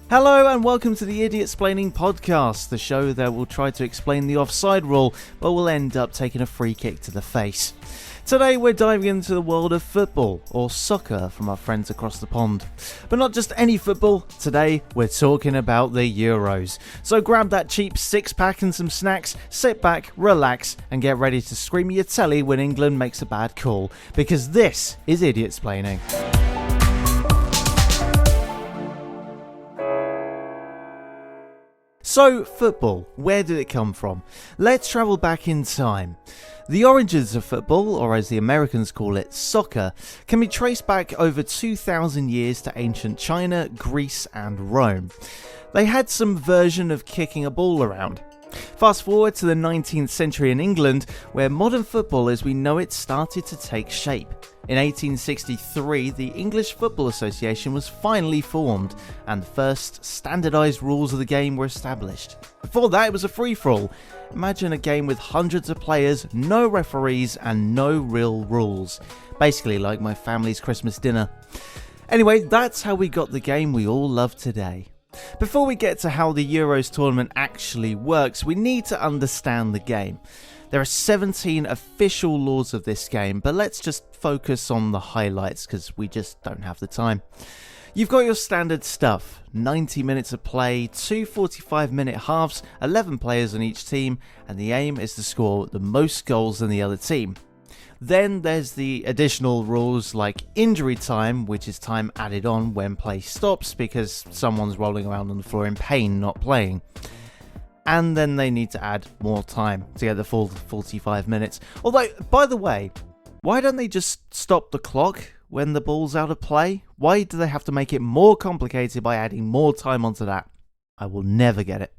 Hello and welcome to the Idiotsplaining podcast, the show that will try to explain the offside rule, but will end up taking a free kick to the face. Today we're diving into the world of football, or soccer from our friends across the pond. But not just any football, today we're talking about the Euros. So grab that cheap six-pack and some snacks, sit back, relax, and get ready to scream at your telly when England makes a bad call, because this is Idiotsplaining. So, football, where did it come from? Let's travel back in time. The origins of football, or as the Americans call it, soccer, can be traced back over 2,000 years to ancient China, Greece and Rome. They had some version of kicking a ball around. Fast forward to the 19th century in England, where modern football as we know it started to take shape. In 1863, the English Football Association was finally formed, and the first standardised rules of the game were established. Before that, it was a free-for-all. Imagine a game with hundreds of players, no referees, and no real rules. Basically like my family's Christmas dinner. Anyway, that's how we got the game we all love today. Before we get to how the Euros tournament actually works, we need to understand the game. There are 17 official laws of this game, but let's just focus on the highlights because we just don't have the time. You've got your standard stuff, 90 minutes of play, 2 45-minute halves, 11 players on each team, and the aim is to score the most goals than the other team. Then there's the additional rules like injury time, which is time added on when play stops because someone's rolling around on the floor in pain not playing. And then they need to add more time to get the full 45 minutes. Although, by the way, why don't they just stop the clock when the ball's out of play? Why do they have to make it more complicated by adding more time onto that? I will never get it.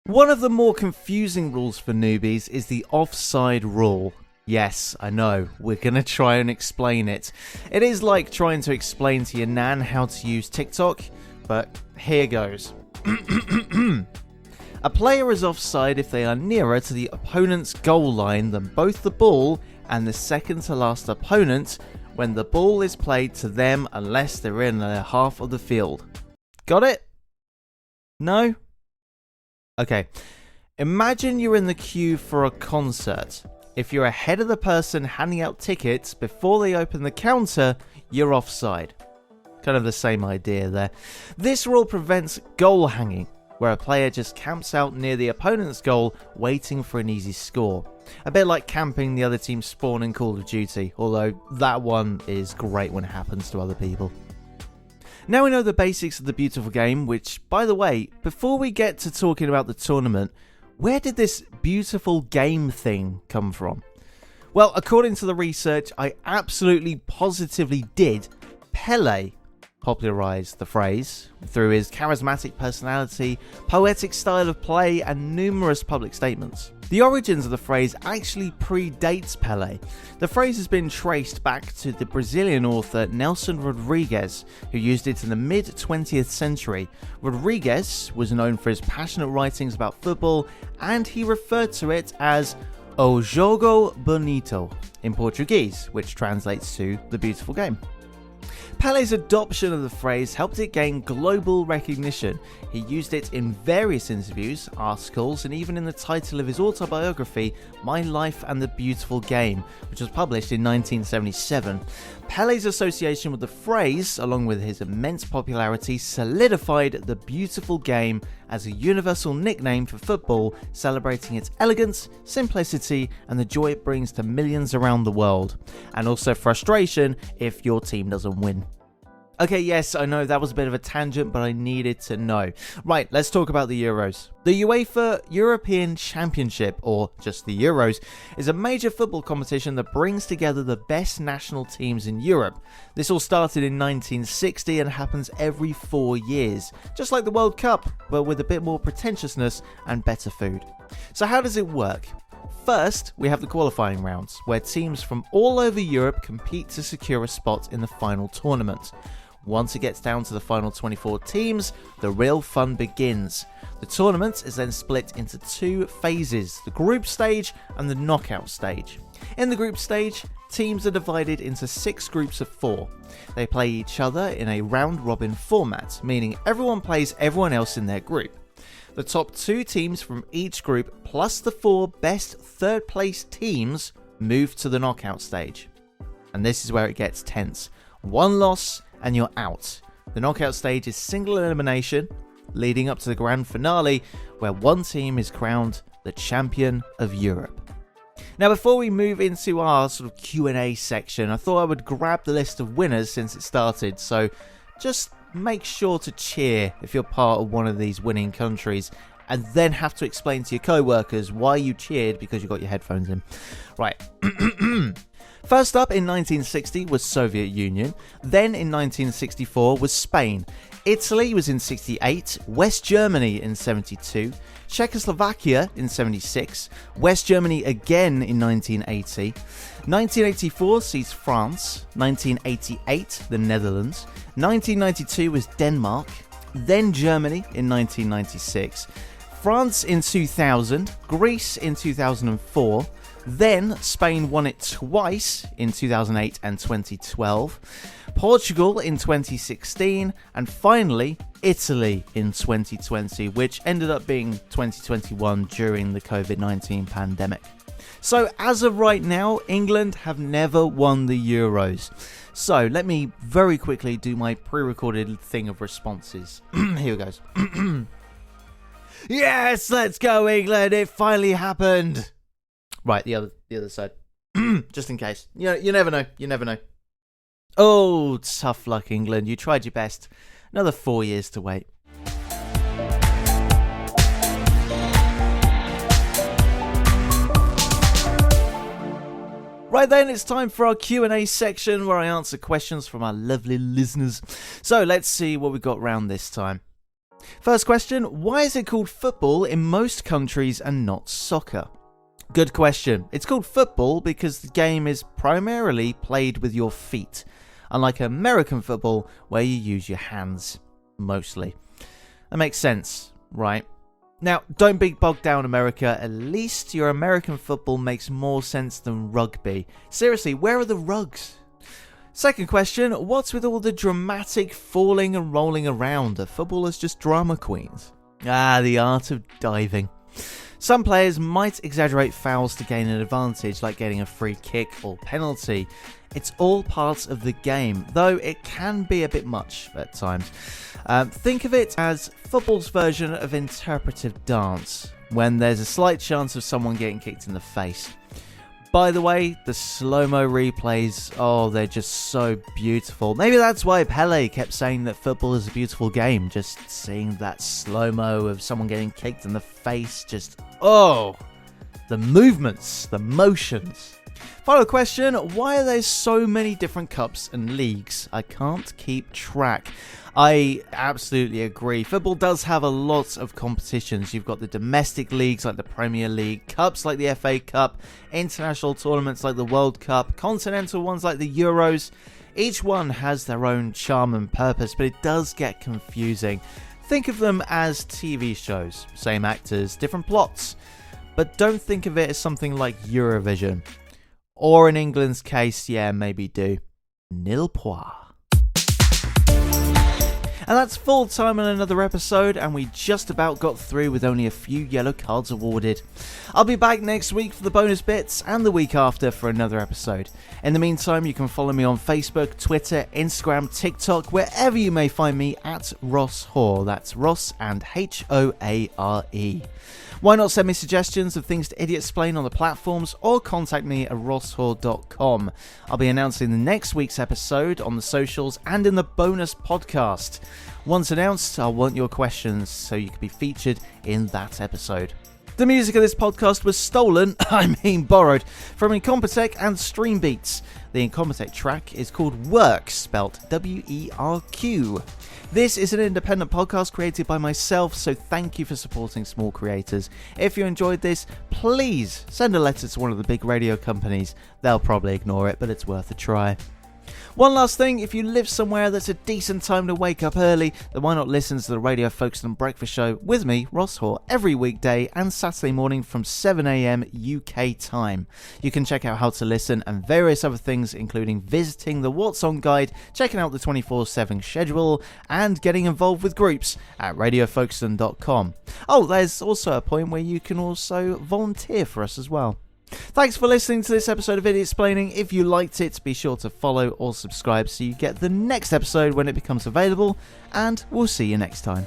One of the more confusing rules for newbies is the offside rule. Yes, I know, we're gonna try and explain it. It is like trying to explain to your nan how to use TikTok, but here goes. A player is offside if they are nearer to the opponent's goal line than both the ball and the second to last opponent when the ball is played to them unless they're in their half of the field. Got it? No? Okay. Imagine you're in the queue for a concert. If you're ahead of the person handing out tickets before they open the counter, you're offside. Kind of the same idea there. This rule prevents goal hanging, where a player just camps out near the opponent's goal waiting for an easy score. A bit like camping the other team's spawn in Call of Duty, although that one is great when it happens to other people. Now we know the basics of the beautiful game, which, by the way, before we get to talking about the tournament, where did this beautiful game thing come from? Well, according to the research I absolutely positively did, Pele popularised the phrase through his charismatic personality, poetic style of play and numerous public statements. The origins of the phrase actually predates Pele. The phrase has been traced back to the Brazilian author Nelson Rodrigues, who used it in the mid-20th century. Rodrigues was known for his passionate writings about football, and he referred to it as O Jogo Bonito in Portuguese, which translates to the beautiful game. Pele's adoption of the phrase helped it gain global recognition. He used it in various interviews, articles, and even in the title of his autobiography, My Life and the Beautiful Game, which was published in 1977. Pele's association with the phrase, along with his immense popularity, solidified the beautiful game as a universal nickname for football, celebrating its elegance, simplicity, and the joy it brings to millions around the world. And also frustration if your team doesn't win. Okay, yes, I know that was a bit of a tangent, but I needed to know. Right, let's talk about the Euros. The UEFA European Championship, or just the Euros, is a major football competition that brings together the best national teams in Europe. This all started in 1960 and happens every 4 years, just like the World Cup, but with a bit more pretentiousness and better food. So how does it work? First, we have the qualifying rounds, where teams from all over Europe compete to secure a spot in the final tournament. Once it gets down to the final 24 teams, the real fun begins. The tournament is then split into two phases, the group stage and the knockout stage. In the group stage, teams are divided into 6 groups of 4. They play each other in a round-robin format, meaning everyone plays everyone else in their group. The top 2 teams from each group, plus the 4 best third-place teams, move to the knockout stage. And this is where it gets tense. One loss and you're out. The knockout stage is single elimination, leading up to the grand finale, where one team is crowned the champion of Europe. Now, before we move into our sort of Q&A section, I thought I would grab the list of winners since it started, so just make sure to cheer if you're part of one of these winning countries, and then have to explain to your co-workers why you cheered because you got your headphones in. Right. First up in 1960 was Soviet Union, then in 1964 was Spain, Italy was in 68, West Germany in 72, Czechoslovakia in 76, West Germany again in 1980, 1984 sees France, 1988 the Netherlands, 1992 was Denmark, then Germany in 1996, France in 2000, Greece in 2004, then Spain won it twice in 2008 and 2012, Portugal in 2016, and finally Italy in 2020, which ended up being 2021 during the COVID-19 pandemic. So as of right now, England have never won the Euros. So let me very quickly do my pre-recorded thing of responses. Here it goes. Yes, let's go England, it finally happened. Right, the other side. Just in case. You never know. Oh, tough luck, England. You tried your best. Another 4 years to wait. Right then, it's time for our Q&A section where I answer questions from our lovely listeners. So let's see what we got round this time. First question, why is it called football in most countries and not soccer? Good question. It's called football because the game is primarily played with your feet, unlike American football where you use your hands, mostly. That makes sense, right? Now, don't be bogged down, America. At least your American football makes more sense than rugby. Seriously, where are the rugs? Second question, what's with all the dramatic falling and rolling around? Are footballers just drama queens? The art of diving. Some players might exaggerate fouls to gain an advantage, like getting a free kick or penalty. It's all part of the game, though it can be a bit much at times. Think of it as football's version of interpretive dance, when there's a slight chance of someone getting kicked in the face. By the way, the slow-mo replays, they're just so beautiful. Maybe that's why Pele kept saying that football is a beautiful game. Just seeing that slow-mo of someone getting kicked in the face, the movements, the motions. Final question, why are there so many different cups and leagues? I can't keep track. I absolutely agree. Football does have a lot of competitions. You've got the domestic leagues like the Premier League, cups like the FA Cup, international tournaments like the World Cup, continental ones like the Euros. Each one has their own charm and purpose, but it does get confusing. Think of them as TV shows. Same actors, different plots. But don't think of it as something like Eurovision. Or in England's case, maybe do. Nil point. And that's full time on another episode, and we just about got through with only a few yellow cards awarded. I'll be back next week for the bonus bits, and the week after for another episode. In the meantime, you can follow me on Facebook, Twitter, Instagram, TikTok, wherever you may find me at Ross Hoare. That's Ross and Hoare. Why not send me suggestions of things to Idiotsplain on the platforms, or contact me at rosshoare.com. I'll be announcing the next week's episode on the socials and in the bonus podcast. Once announced, I'll want your questions so you can be featured in that episode. The music of this podcast was stolen, borrowed, from Incompetech and Streambeats. The Incompetech track is called Werq, spelt W-E-R-Q. This is an independent podcast created by myself, so thank you for supporting small creators. If you enjoyed this, please send a letter to one of the big radio companies. They'll probably ignore it, but it's worth a try. One last thing, if you live somewhere that's a decent time to wake up early, then why not listen to the Radio Folkestone Breakfast Show with me, Ross Hoare, every weekday and Saturday morning from 7 a.m. UK time. You can check out how to listen and various other things, including visiting the What's On guide, checking out the 24/7 schedule, and getting involved with groups at radiofolkstone.com. Oh, there's also a point where you can also volunteer for us as well. Thanks for listening to this episode of Idiotsplaining. If you liked it, be sure to follow or subscribe so you get the next episode when it becomes available, and we'll see you next time.